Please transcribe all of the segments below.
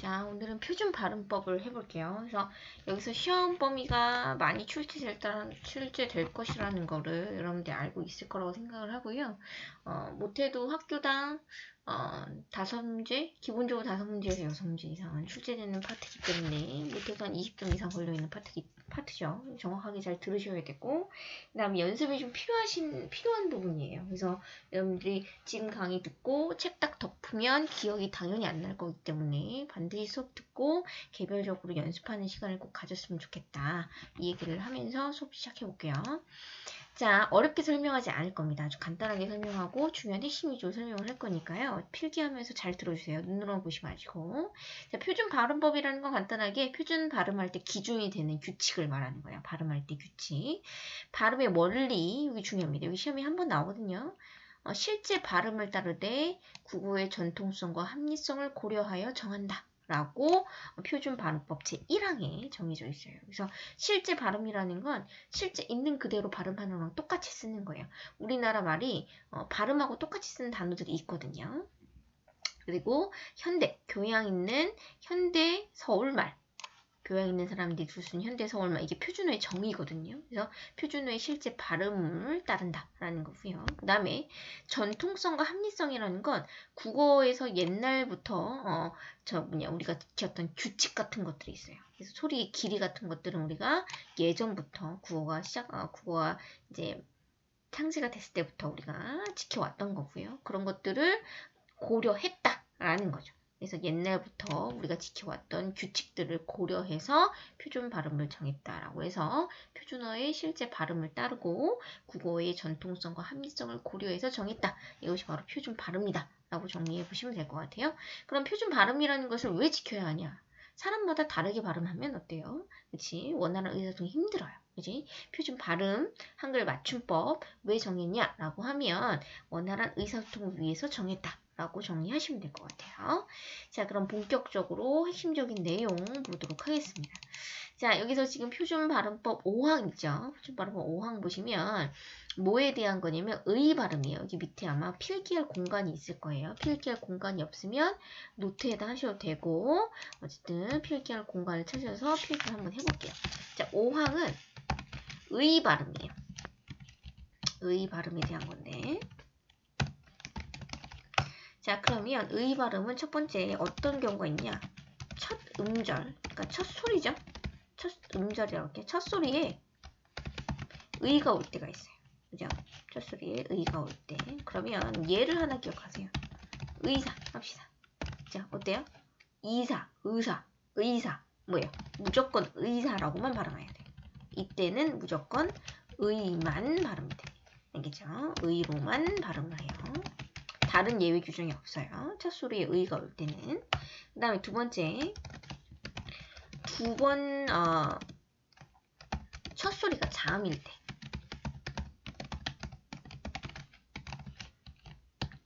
자, 오늘은 표준 발음법을 해볼게요. 그래서 여기서 시험 범위가 많이 출제될 것이라는 거를 여러분들 알고 있을 거라고 생각을 하고요. 못해도 학교당 5문제, 기본적으로 5문제에서 6문제 이상은 출제되는 파트이기 때문에 못해도 한 20점 이상 걸려있는 파트죠. 정확하게 잘 들으셔야겠고, 그 다음에 연습이 좀 필요한 부분이에요. 그래서 여러분들이 지금 강의 듣고 책 딱 덮으면 기억이 당연히 안 날 거기 때문에 반드시 수업 듣고 개별적으로 연습하는 시간을 꼭 가졌으면 좋겠다. 이 얘기를 하면서 수업 시작해 볼게요. 자, 어렵게 설명하지 않을 겁니다. 아주 간단하게 설명하고 중요한 핵심 위주로 설명을 할 거니까요. 필기하면서 잘 들어주세요. 눈으로 보지 마시고. 자, 표준 발음법이라는 건 간단하게 표준 발음할 때 기준이 되는 규칙을 말하는 거예요. 발음할 때 규칙. 발음의 원리, 여기 중요합니다. 여기 시험에 한 번 나오거든요. 실제 발음을 따르되 국어의 전통성과 합리성을 고려하여 정한다. 라고 표준 발음법 제1항에 정해져 있어요. 그래서 실제 발음이라는 건 실제 있는 그대로 발음하는 거랑 똑같이 쓰는 거예요. 우리나라 말이 발음하고 똑같이 쓰는 단어들이 있거든요. 그리고 현대, 교양 있는 현대 서울말, 교양 있는 사람들이 쓰는 현대 서울말, 이게 표준어의 정의거든요. 그래서 표준어의 실제 발음을 따른다라는 거고요. 그 다음에 전통성과 합리성이라는 건 국어에서 옛날부터 우리가 지켰던 규칙 같은 것들이 있어요. 그래서 소리의 길이 같은 것들은 우리가 예전부터 국어가 이제 창제가 됐을 때부터 우리가 지켜왔던 거고요. 그런 것들을 고려했다라는 거죠. 그래서 옛날부터 우리가 지켜왔던 규칙들을 고려해서 표준 발음을 정했다라고 해서 표준어의 실제 발음을 따르고 국어의 전통성과 합리성을 고려해서 정했다. 이것이 바로 표준 발음이다. 라고 정리해 보시면 될 것 같아요. 그럼 표준 발음이라는 것을 왜 지켜야 하냐? 사람마다 다르게 발음하면 어때요? 그치? 원활한 의사소통이 힘들어요. 그치? 표준 발음, 한글 맞춤법 왜 정했냐? 라고 하면 원활한 의사소통을 위해서 정했다. 라고 정리하시면 될 것 같아요. 자, 그럼 본격적으로 핵심적인 내용 보도록 하겠습니다. 자, 여기서 지금 표준 발음법 5항 있죠? 표준 발음법 5항 보시면 뭐에 대한 거냐면 의 발음이에요. 여기 밑에 아마 필기할 공간이 있을 거예요. 필기할 공간이 없으면 노트에다 하셔도 되고 어쨌든 필기할 공간을 찾아서 필기를 한번 해볼게요. 자, 5항은 의 발음이에요. 의 발음에 대한 건데 자, 그러면 의 발음은 첫 번째 어떤 경우가 있냐? 첫 음절, 그러니까 첫 소리죠. 첫 음절이라고 할게요. 첫 소리에 의가 올 때가 있어요. 그죠? 첫 소리에 의가 올 때. 그러면 얘를 하나 기억하세요. 의사 합시다. 자, 어때요? 이사, 의사, 의사. 뭐예요? 무조건 의사라고만 발음해야 돼요. 이때는 무조건 의만 발음이 돼요. 알겠죠? 의로만 발음을 해요. 다른 예외 규정이 없어요. 첫 소리에 의가 올 때는. 그 다음에 두 번째, 첫 소리가 자음일 때.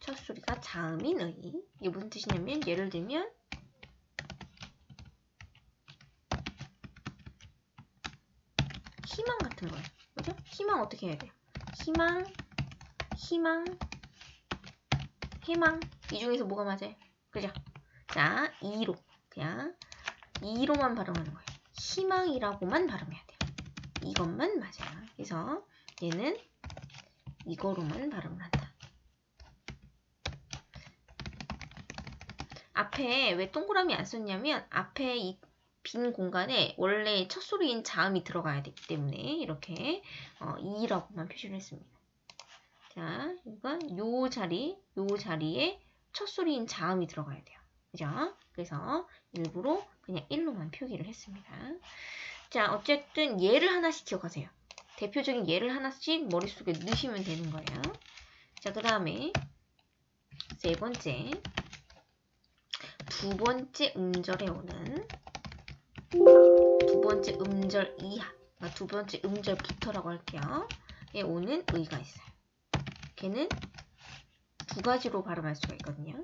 첫 소리가 자음인 의. 이게 무슨 뜻이냐면, 예를 들면, 희망 같은 거예요. 그죠? 희망 어떻게 해야 돼요? 희망, 희망. 이 중에서 뭐가 맞아요? 그죠? 자, 2로. 그냥 2로만 발음하는 거예요. 희망이라고만 발음해야 돼요. 이것만 맞아요. 그래서 얘는 이거로만 발음을 한다. 앞에 왜 동그라미 안 썼냐면 앞에 이 빈 공간에 원래 첫 소리인 자음이 들어가야 되기 때문에 이렇게 이라고만 표시를 했습니다. 자, 이건 요 자리에 첫 소리인 자음이 들어가야 돼요. 그죠? 그래서 일부러 그냥 1로만 표기를 했습니다. 자, 어쨌든 얘를 하나씩 기억하세요. 대표적인 예를 하나씩 머릿속에 넣으시면 되는 거예요. 자, 그 다음에 세 번째, 두 번째 음절에 오는 두 번째 음절 이하, 두 번째 음절부터라고 할게요. 에 오는 의가 있어요. 걔는 두 가지로 발음할 수가 있거든요.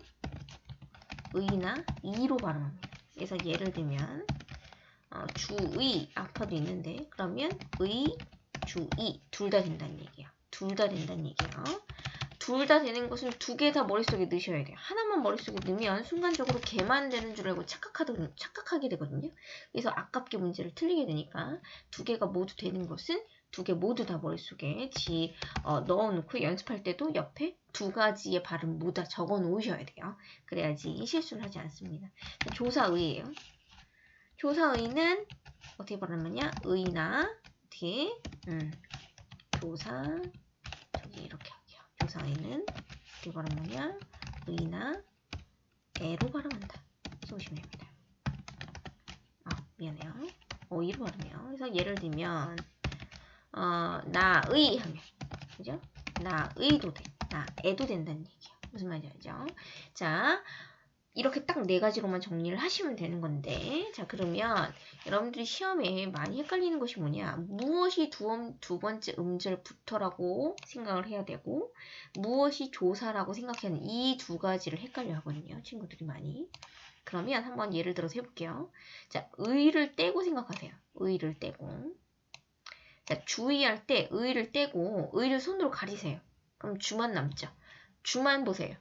의나 이로 발음합니다. 그래서 예를 들면 주의 앞에도 있는데 그러면 의, 주의 둘 다 된다는 얘기예요. 둘 다 된다는 얘기예요. 둘 다 되는 것은 두 개 다 머릿속에 넣으셔야 돼요. 하나만 머릿속에 넣으면 순간적으로 걔만 되는 줄 알고 착각하게 되거든요. 그래서 아깝게 문제를 틀리게 되니까 두 개가 모두 되는 것은 두 개 모두 다 머릿속에 넣어놓고 연습할 때도 옆에 두 가지의 발음 모두 적어 놓으셔야 돼요. 그래야지 실수를 하지 않습니다. 조사의예요. 조사의는 어떻게 발음하냐? 의나 뒤에 조사 저기 이렇게 할게요. 조사의는 어떻게 발음하냐? 의나 에로 발음한다. 써보시면 됩니다. 미안해요. 어이로 발음해요. 그래서 예를 들면 나의 하면 그죠? 나의도 돼. 나애도 된다는 얘기예요. 무슨 말인지 알죠? 자, 이렇게 딱 네 가지로만 정리를 하시면 되는 건데, 자, 그러면 여러분들이 시험에 많이 헷갈리는 것이 뭐냐? 무엇이 두 번째 음절부터라고 생각을 해야 되고, 무엇이 조사라고 생각하는 이 두 가지를 헷갈려 하거든요. 친구들이 많이. 그러면 한번 예를 들어서 해볼게요. 자, 의를 떼고 생각하세요. 의를 떼고. 자, 주의할 때 의를 떼고 의를 손으로 가리세요. 그럼 주만 남죠. 주만 보세요.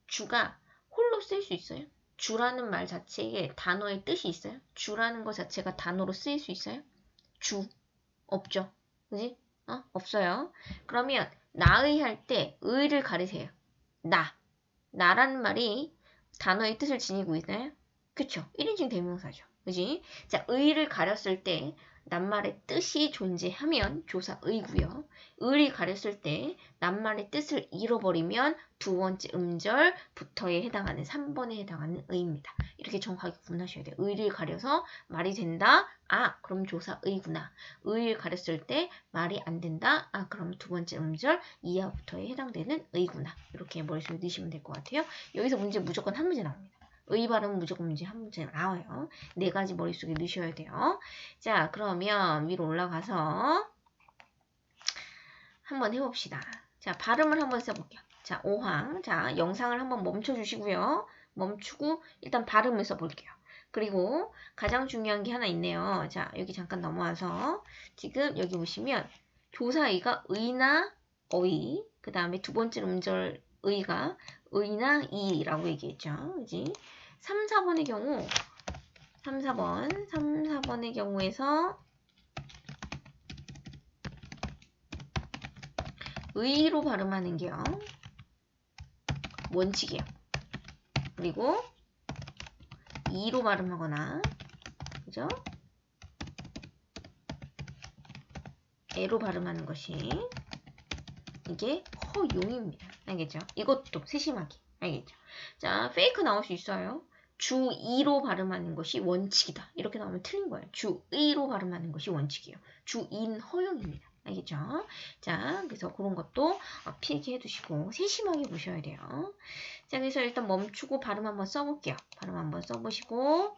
주가 홀로 쓸 수 있어요? 주라는 말 자체에 단어의 뜻이 있어요? 주라는 것 자체가 단어로 쓰일 수 있어요? 주. 없죠. 그지? 없어요. 그러면 나의 할 때 의를 가리세요. 나라는 말이 단어의 뜻을 지니고 있나요? 그쵸? 1인칭 대명사죠. 그지? 자, 의를 가렸을 때 낱말의 뜻이 존재하면 조사의고요. 의를 가렸을 때 낱말의 뜻을 잃어버리면 두 번째 음절부터에 해당하는 3번에 해당하는 의입니다. 이렇게 정확하게 구분하셔야 돼요. 의를 가려서 말이 된다. 그럼 조사의구나. 의를 가렸을 때 말이 안 된다. 그럼 두 번째 음절 이하부터에 해당되는 의구나. 이렇게 머릿속에 넣으시면 될 것 같아요. 여기서 문제 무조건 한 문제 나옵니다. 의 발음은 무조건 문제 한 문제 나와요. 네 가지 머릿속에 넣으셔야 돼요. 자, 그러면 위로 올라가서 한번 해봅시다. 자, 발음을 한번 써볼게요. 자, 5항. 자, 영상을 한번 멈춰주시고요. 멈추고 일단 발음을 써볼게요. 그리고 가장 중요한 게 하나 있네요. 자, 여기 잠깐 넘어와서 지금 여기 보시면 조사의가 의나 어의, 그 다음에 두 번째 음절 의가 의나 이라고 얘기했죠. 그지? 3, 4번의 경우 3, 4번의 경우에서 의로 발음하는 게요. 원칙이에요. 그리고 이로 발음하거나 그죠? 애로 발음하는 것이 이게 허용입니다. 알겠죠? 이것도 세심하게. 알겠죠? 자, 페이크 나올 수 있어요. 주2로 발음하는 것이 원칙이다. 이렇게 나오면 틀린 거예요. 주2로 발음하는 것이 원칙이에요. 주2는 허용입니다. 알겠죠? 자, 그래서 그런 것도 필기해 두시고 세심하게 보셔야 돼요. 자, 그래서 일단 멈추고 발음 한번 써볼게요. 발음 한번 써보시고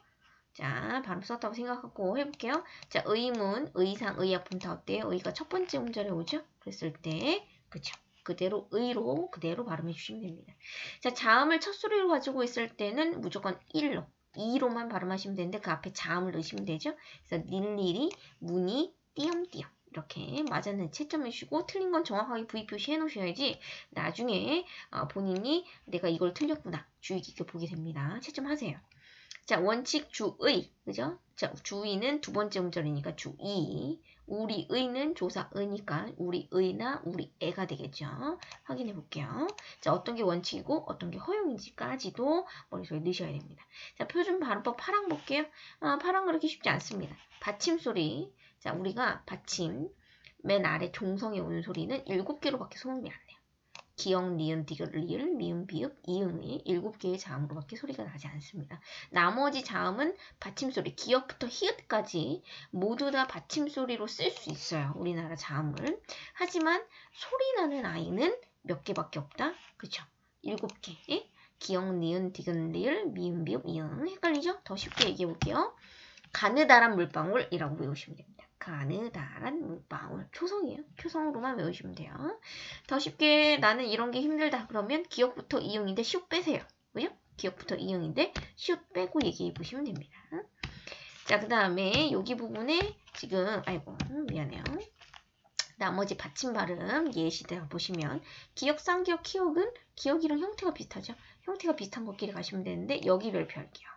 자, 발음 썼다고 생각하고 해볼게요. 자, 의문, 의상, 의약품 다 어때요? 의가 첫 번째 음절에 오죠? 그랬을 때 그쵸? 그대로 의로 그대로 발음해 주시면 됩니다. 자, 자음을 첫 소리로 가지고 있을 때는 무조건 1로 2로만 발음하시면 되는데 그 앞에 자음을 넣으시면 되죠. 그래서 닐리리, 무니, 띄엄띄엄 이렇게 맞았는 채점해 주시고 틀린 건 정확하게 V 표시해 놓으셔야지 나중에 본인이 내가 이걸 틀렸구나 주의 깊게 보게 됩니다. 채점하세요. 자, 원칙 주의, 그죠? 자, 주의는 두 번째 음절이니까 주의. 우리 의는 조사 의니까 우리 의나 우리 애가 되겠죠. 확인해 볼게요. 자, 어떤 게 원칙이고 어떤 게 허용인지까지도 머릿속에 넣으셔야 됩니다. 자, 표준 발음법 8항 볼게요. 8항 그렇게 쉽지 않습니다. 받침 소리. 자, 우리가 받침 맨 아래 종성에 오는 소리는 7개로밖에 소음이 안 나요. 기역, 니은, 디귿, 리을, 미음, 비읍, 이응의 7개의 자음으로밖에 소리가 나지 않습니다. 나머지 자음은 받침소리, 기역부터 히읗까지 모두 다 받침소리로 쓸 수 있어요. 우리나라 자음을. 하지만 소리 나는 아이는 몇 개밖에 없다? 그쵸? 7개. 기역, 니은, 디귿, 리을, 미음, 비읍, 이응. 헷갈리죠? 더 쉽게 얘기해 볼게요. 가느다란 물방울이라고 외우시면 됩니다. 가느다란 물방울. 초성이에요. 초성으로만 외우시면 돼요. 더 쉽게 나는 이런 게 힘들다. 그러면 기역부터 이응인데 슛 빼세요. 그죠? 기역부터 이응인데 슛 빼고 얘기해 보시면 됩니다. 자, 그 다음에 여기 부분에 지금 미안해요. 나머지 받침 발음 예시대로 보시면 기역, 쌍기역, 키역은 기역이랑 형태가 비슷하죠. 형태가 비슷한 것끼리 가시면 되는데 여기 별표할게요.